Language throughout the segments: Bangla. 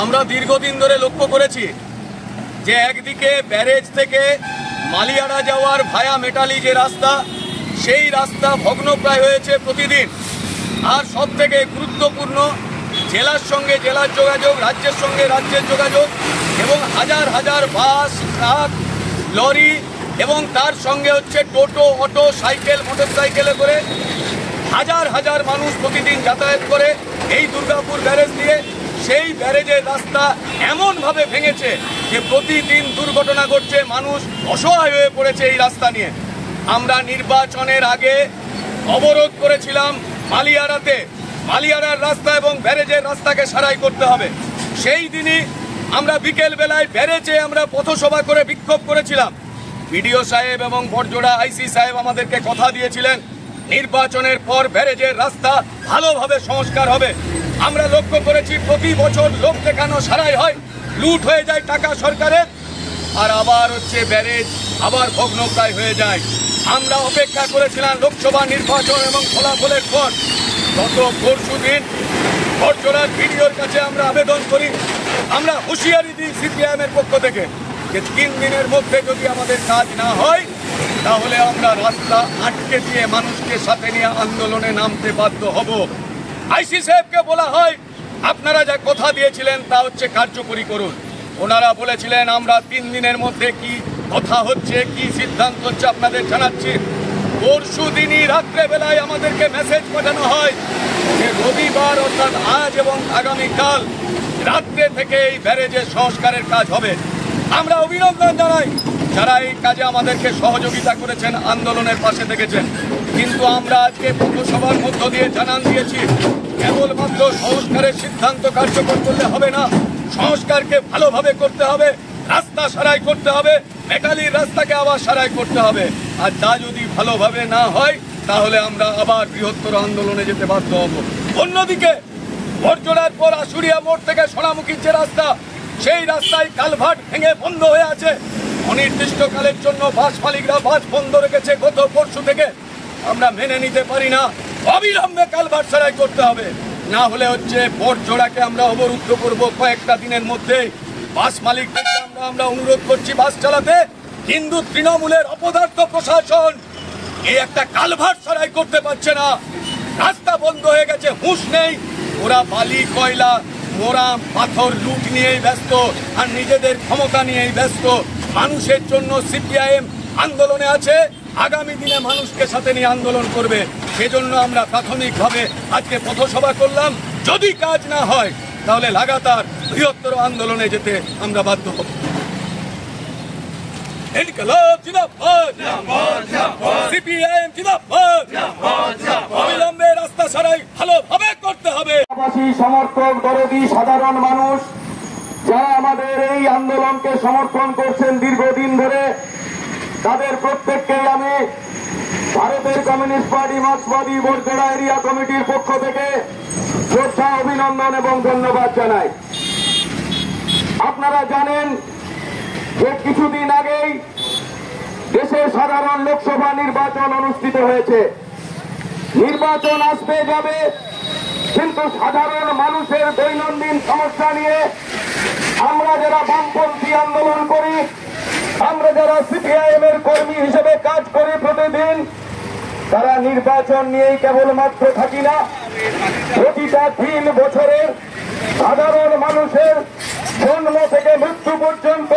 আমরা দীর্ঘদিন ধরে লক্ষ্য করেছি যে একদিকে ব্যারেজ থেকে মালিয়াড়া যাওয়ার ভায়া মেটালি যে রাস্তা, সেই রাস্তা ভগ্নপ্রায় হয়েছে প্রতিদিন। আর সব থেকে গুরুত্বপূর্ণ, জেলার সঙ্গে জেলার যোগাযোগ, রাজ্যের সঙ্গে রাজ্যের যোগাযোগ, এবং হাজার হাজার বাস, ট্রাক, লরি এবং তার সঙ্গে হচ্ছে টোটো, অটো, সাইকেল, মোটরসাইকেলে করে হাজার হাজার মানুষ প্রতিদিন যাতায়াত করে এই দুর্গাপুর ব্যারেজ দিয়ে। সেই ব্যারেজের রাস্তা এমনভাবে ভেঙেছে যে প্রতিদিন দুর্ঘটনা ঘটছে, মানুষ অসহায় হয়ে পড়েছে এই রাস্তা নিয়ে। আমরা নির্বাচনের আগে অবরোধ করেছিলাম মালিয়াড়াতে, মালিয়াড়ার রাস্তা এবং ব্যারেজের রাস্তাকে সারাই করতে হবে। সেই দিনই আমরা বিকেল বেলায় ব্যারেজে আমরা পথসভা করে বিক্ষোভ করেছিলাম। বিডিও সাহেব এবং বড়জোড়া আইসি সাহেব আমাদেরকে কথা দিয়েছিলেন নির্বাচনের পর ব্যারেজের রাস্তা ভালোভাবে সংস্কার হবে। আমরা লক্ষ্য করেছি প্রতি বছর লোক দেখানো সারাই হয়, লুট হয়ে যায় টাকা সরকারের, আর আবার হচ্ছে ব্যারেজ আবার ভগ্নপ্রায় হয়ে যায়। আমরা অপেক্ষা করেছিলাম লোকসভা নির্বাচন এবং ফলাফলের পর। গত পরশুদিন বড়জোড়ার বিডিওর কাছে আমরা আবেদন করি, আমরা হুঁশিয়ারি দিই সিপিআইএমের পক্ষ থেকে যে 3 দিনের মধ্যে যদি আমাদের কাজ না হয় তাহলে আমরা রাস্তা আটকে দিয়ে মানুষকে সাথে নিয়ে আন্দোলনে নামতে বাধ্য হব। আইসি সাহেবকে বলা হয় আপনারা যা কথা দিয়েছিলেন তা হচ্ছে কার্যকরী করুন। ওনারা বলেছিলেন আমরা 3 দিনের মধ্যে কি কথা হচ্ছে, কি সিদ্ধান্ত হচ্ছে আপনাদের জানাচ্ছি। পরশু দিনই রাত্রেবেলায় আমাদেরকে মেসেজ পাঠানো হয় যে রবিবার অর্থাৎ আজ এবং আগামীকাল রাত্রে থেকে এই ব্যারেজের সংস্কারের কাজ হবে। আমরা অভিনন্দন জানাই যারা এই কাজে আমাদেরকে সহযোগিতা করেছেন, আন্দোলনের পাশে থেকেছেন। কিন্তু আমরা আজকে পৌরসভার মধ্য দিয়ে জানান দিয়েছি কেবলমাত্র সংস্কারের সিদ্ধান্ত কার্যকর করলে হবে না, সংস্কারকে ভালোভাবে করতে হবে, রাস্তা সারাই করতে হবে, মেটালির রাস্তাকে আবার সারাই করতে হবে। আর তা যদি ভালোভাবে না হয় তাহলে আমরা আবার বৃহত্তর আন্দোলনে যেতে বাধ্য হব। অন্যদিকে বড়জোড়ার পর আশুরিয়া মোড় থেকে সোনামুখীর যে রাস্তা, সেই রাস্তায় কালভার্ট ভেঙে বন্ধ হয়ে আছে। অনির্দিষ্টকালের জন্য বাস মালিকরা বাস বন্ধ রেখেছে গত পরশু থেকে। আমরা মেনে নিতে পারি না, অবিলম্বে কালভার্ট সারাই করতে হবে, না হলে হচ্ছে বড়জোড়াকে আমরা অবরুদ্ধ করব কয়েকটা দিনের মধ্যে। বাস মালিকদেরকে আমরা অনুরোধ করছি বাস চালাতে, কিন্তু তৃণমূলের অপদার্থ প্রশাসন এই একটা কালভার্ট সারাই করতে পারছে না, রাস্তা বন্ধ হয়ে গেছে, হুঁশ নেই। ওরা বালি, কয়লা, মোরাম, পাথর লুট নিয়েই ব্যস্ত আর নিজেদের ক্ষমতা নিয়েই ব্যস্ত। মানুষের জন্য সিপিআইএম আন্দোলনে আছে, আগামী দিনে মানুষকে সাথে নিয়ে আন্দোলন করবে। সেজন্য আমরা প্রাথমিকভাবে আজকে পথসভা করলাম। যদি কাজ না হয় তাহলে লাগাতার বৃহত্তর আন্দোলনে যেতে আমরা বাধ্য হব। ইনকিলাব জিন্দাবাদ, সিপিআইএম জিন্দাবাদ। অবিলম্বে রাস্তা সারাই ভালোভাবে করতে হবে। সমর্থক, দরদি সাধারণ মানুষ যারা আমাদের এই আন্দোলনকে সমর্থন করছেন দীর্ঘদিন ধরে, তাদের প্রত্যেককেই আমি ভারতের কমিউনিস্ট পার্টি মার্ক্সবাদী বড়জোড়া এরিয়া কমিটির পক্ষ থেকে শ্রদ্ধা, অভিনন্দন এবং ধন্যবাদ জানাই। আপনারা জানেন যে কিছুদিন আগেই দেশে সাধারণ লোকসভা নির্বাচন অনুষ্ঠিত হয়েছে। নির্বাচন আসবে যাবে, কিন্তু সাধারণ মানুষের দৈনন্দিন সমস্যা নিয়ে আমরা যারা বামপন্থী আন্দোলন করি, আমরা যারা সিপিআইএম এর কর্মী হিসেবে কাজ করি প্রতিদিন, তারা নির্বাচন নিয়েই কেবলমাত্র থাকি না, প্রতিটা 3 বছরের সাধারণ মানুষের জন্ম থেকে মৃত্যু পর্যন্ত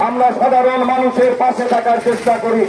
আমরা সাধারণ মানুষের পাশে থাকার চেষ্টা করি।